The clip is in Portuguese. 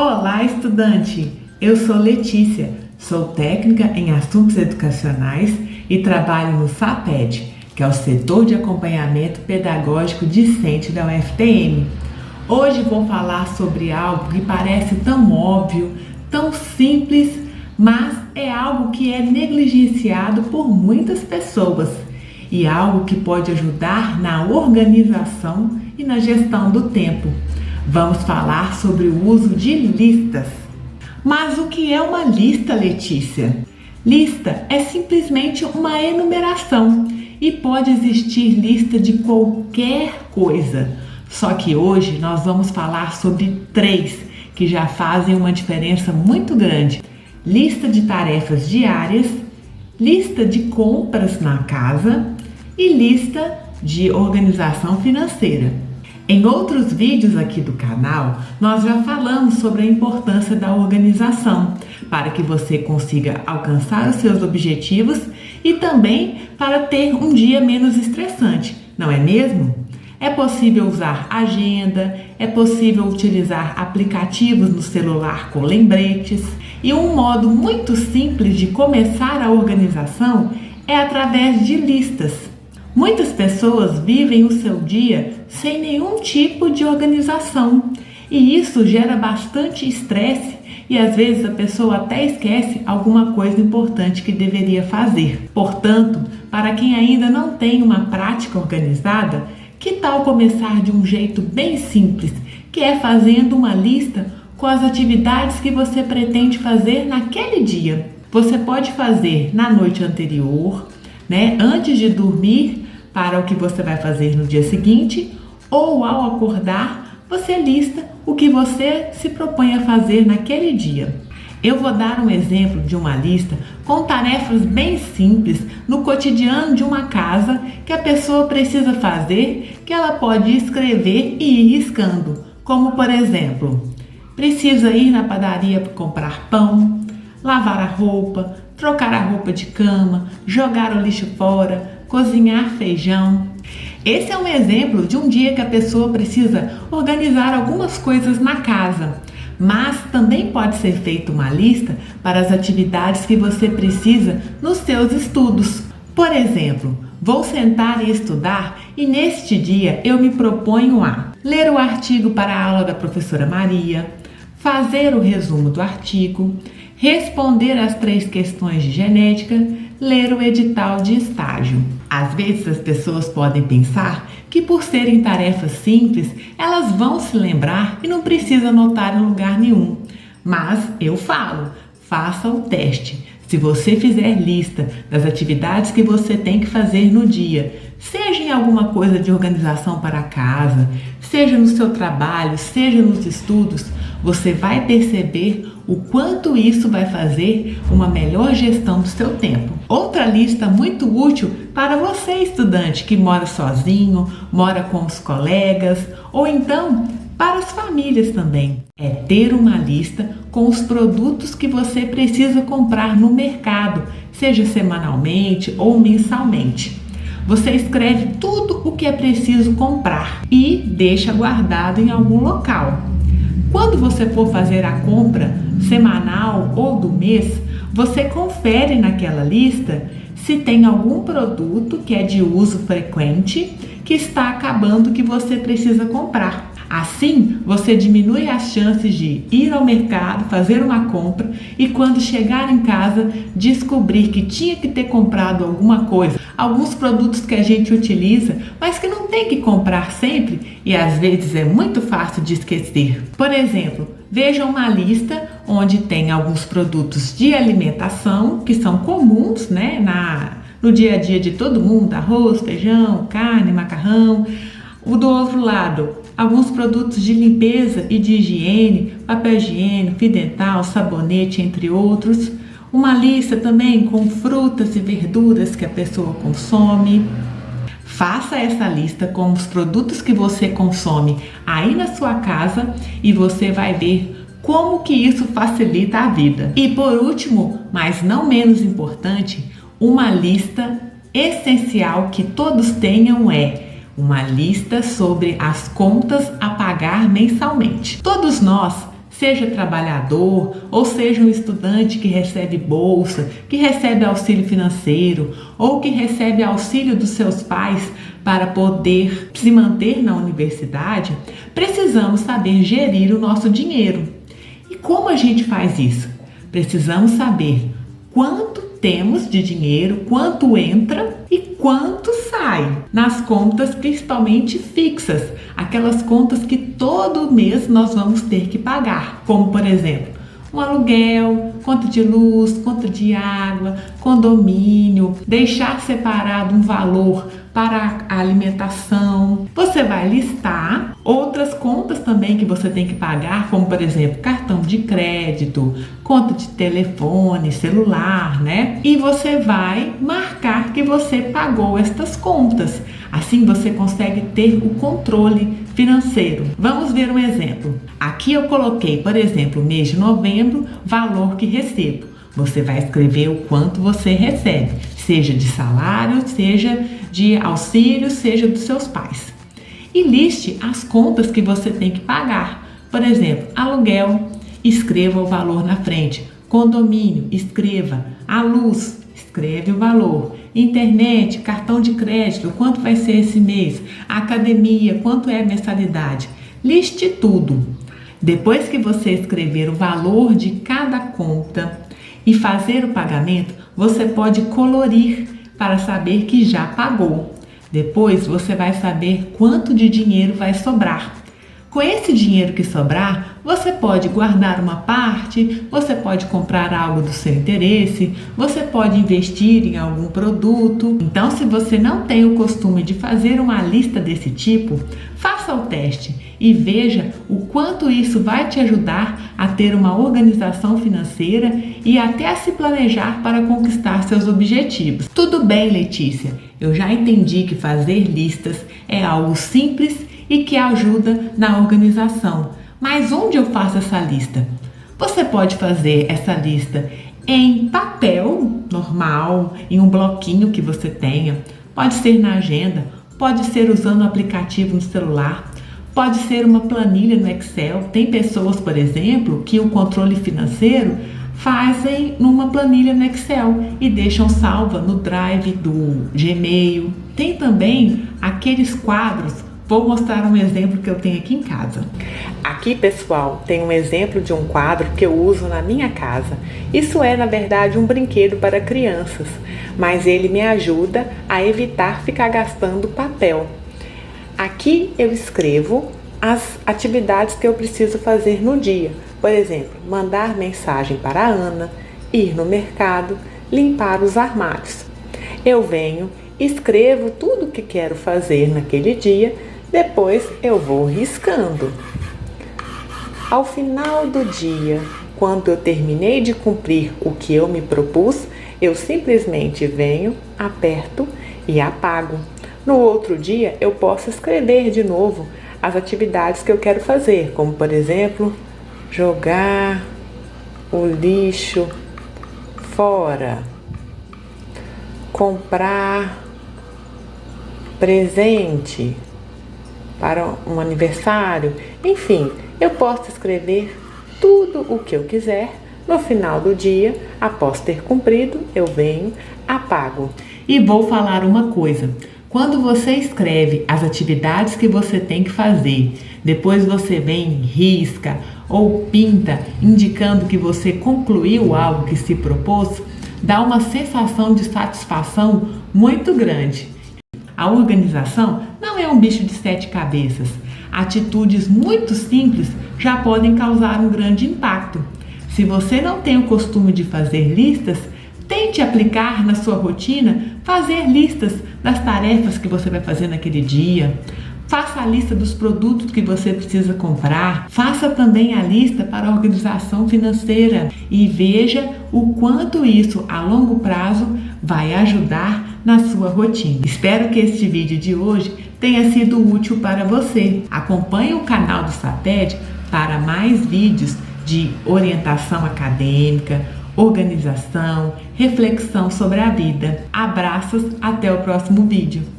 Olá, estudante! Eu sou Letícia, sou técnica em assuntos educacionais e trabalho no SAPED, que é o Setor de Acompanhamento Pedagógico Discente da UFTM. Hoje vou falar sobre algo que parece tão óbvio, tão simples, mas é algo que é negligenciado por muitas pessoas e algo que pode ajudar na organização e na gestão do tempo. Vamos falar sobre o uso de listas. Mas o que é uma lista, Letícia? Lista é simplesmente uma enumeração e pode existir lista de qualquer coisa. Só que hoje nós vamos falar sobre 3 que já fazem uma diferença muito grande: lista de tarefas diárias, lista de compras na casa e lista de organização financeira. Em outros vídeos aqui do canal, nós já falamos sobre a importância da organização para que você consiga alcançar os seus objetivos e também para ter um dia menos estressante, não é mesmo? É possível usar agenda, é possível utilizar aplicativos no celular com lembretes e um modo muito simples de começar a organização é através de listas. Muitas pessoas vivem o seu dia sem nenhum tipo de organização e isso gera bastante estresse e às vezes a pessoa até esquece alguma coisa importante que deveria fazer. Portanto, para quem ainda não tem uma prática organizada, que tal começar de um jeito bem simples, que é fazendo uma lista com as atividades que você pretende fazer naquele dia? Você pode fazer na noite anterior, antes de dormir, para o que você vai fazer no dia seguinte, ou ao acordar, você lista o que você se propõe a fazer naquele dia. Eu vou dar um exemplo de uma lista com tarefas bem simples no cotidiano de uma casa que a pessoa precisa fazer, que ela pode escrever e ir riscando, como por exemplo, precisa ir na padaria para comprar pão, lavar a roupa, trocar a roupa de cama, jogar o lixo fora, cozinhar feijão. Esse é um exemplo de um dia que a pessoa precisa organizar algumas coisas na casa, mas também pode ser feita uma lista para as atividades que você precisa nos seus estudos. Por exemplo, vou sentar e estudar e neste dia eu me proponho a ler o artigo para a aula da professora Maria, fazer o resumo do artigo, responder as 3 questões de genética, ler o edital de estágio. Às vezes as pessoas podem pensar que por serem tarefas simples, elas vão se lembrar e não precisa anotar em lugar nenhum. Mas eu falo, faça o teste. Se você fizer lista das atividades que você tem que fazer no dia, seja em alguma coisa de organização para a casa, seja no seu trabalho, seja nos estudos, você vai perceber o quanto isso vai fazer uma melhor gestão do seu tempo. Outra lista muito útil para você, estudante que mora sozinho, mora com os colegas ou então para as famílias também, é ter uma lista com os produtos que você precisa comprar no mercado, seja semanalmente ou mensalmente. Você escreve tudo o que é preciso comprar e deixa guardado em algum local. Quando você for fazer a compra semanal ou do mês, você confere naquela lista se tem algum produto que é de uso frequente que está acabando que você precisa comprar. Assim, você diminui as chances de ir ao mercado, fazer uma compra e quando chegar em casa descobrir que tinha que ter comprado alguma coisa, alguns produtos que a gente utiliza, mas que não tem que comprar sempre e às vezes é muito fácil de esquecer. Por exemplo, veja uma lista onde tem alguns produtos de alimentação que são comuns, no dia a dia de todo mundo: arroz, feijão, carne, macarrão. Do outro lado, alguns produtos de limpeza e de higiene, papel higiênico, fio dental, sabonete, entre outros. Uma lista também com frutas e verduras que a pessoa consome. Faça essa lista com os produtos que você consome aí na sua casa e você vai ver como que isso facilita a vida. E por último, mas não menos importante, uma lista essencial que todos tenham é uma lista sobre as contas a pagar mensalmente. Todos nós seja trabalhador ou seja um estudante que recebe bolsa, que recebe auxílio financeiro ou que recebe auxílio dos seus pais para poder se manter na universidade, precisamos saber gerir o nosso dinheiro. E como a gente faz isso? Precisamos saber quanto temos de dinheiro, quanto entra e quanto sai nas contas, principalmente fixas, aquelas contas que todo mês nós vamos ter que pagar, como por exemplo, um aluguel, conta de luz, conta de água, condomínio, deixar separado um valor para a alimentação. Você vai listar outras contas também que você tem que pagar, como por exemplo, cartão de crédito, conta de telefone, celular, né? E você vai marcar que você pagou estas contas. Assim você consegue ter o controle financeiro. Vamos ver um exemplo. Aqui eu coloquei, por exemplo, mês de novembro, valor que recebo. Você vai escrever o quanto você recebe, seja de salário, seja de auxílio, seja dos seus pais. E liste as contas que você tem que pagar. Por exemplo, aluguel, escreva o valor na frente. Condomínio, escreva. A luz, escreve o valor. Internet, cartão de crédito, quanto vai ser esse mês? Academia, quanto é a mensalidade? Liste tudo. Depois que você escrever o valor de cada conta e fazer o pagamento, você pode colorir para saber que já pagou. Depois você vai saber quanto de dinheiro vai sobrar. Com esse dinheiro que sobrar, você pode guardar uma parte, você pode comprar algo do seu interesse, você pode investir em algum produto. Então, se você não tem o costume de fazer uma lista desse tipo, faça o teste e veja o quanto isso vai te ajudar a ter uma organização financeira e até a se planejar para conquistar seus objetivos. Tudo bem, Letícia, eu já entendi que fazer listas é algo simples e que ajuda na organização. Mas onde eu faço essa lista? Você pode fazer essa lista em papel normal, em um bloquinho que você tenha. Pode ser na agenda, pode ser usando o aplicativo no celular, pode ser uma planilha no Excel. Tem pessoas, por exemplo, que o controle financeiro fazem numa planilha no Excel e deixam salva no Drive do Gmail. Tem também aqueles quadros. Vou mostrar um exemplo que eu tenho aqui em casa. Aqui, pessoal, tem um exemplo de um quadro que eu uso na minha casa. Isso é, na verdade, um brinquedo para crianças, mas ele me ajuda a evitar ficar gastando papel. Aqui eu escrevo as atividades que eu preciso fazer no dia. Por exemplo, mandar mensagem para a Ana, ir no mercado, limpar os armários. Eu venho, escrevo tudo o que quero fazer naquele dia. Depois eu vou riscando. Ao final do dia, quando eu terminei de cumprir o que eu me propus, eu simplesmente venho, aperto e apago. No outro dia, eu posso escrever de novo as atividades que eu quero fazer, como por exemplo, jogar o lixo fora, comprar presente para um aniversário, enfim, eu posso escrever tudo o que eu quiser. No final do dia, após ter cumprido, eu venho, apago. E vou falar uma coisa: quando você escreve as atividades que você tem que fazer, depois você vem, risca ou pinta, indicando que você concluiu algo que se propôs, dá uma sensação de satisfação muito grande. A organização não é um bicho de 7 cabeças. Atitudes muito simples já podem causar um grande impacto. Se você não tem o costume de fazer listas, tente aplicar na sua rotina fazer listas das tarefas que você vai fazer naquele dia. Faça a lista dos produtos que você precisa comprar. Faça também a lista para a organização financeira e veja o quanto isso a longo prazo vai ajudar na sua rotina. Espero que este vídeo de hoje tenha sido útil para você. Acompanhe o canal do SAPED para mais vídeos de orientação acadêmica, organização, reflexão sobre a vida. Abraços, até o próximo vídeo.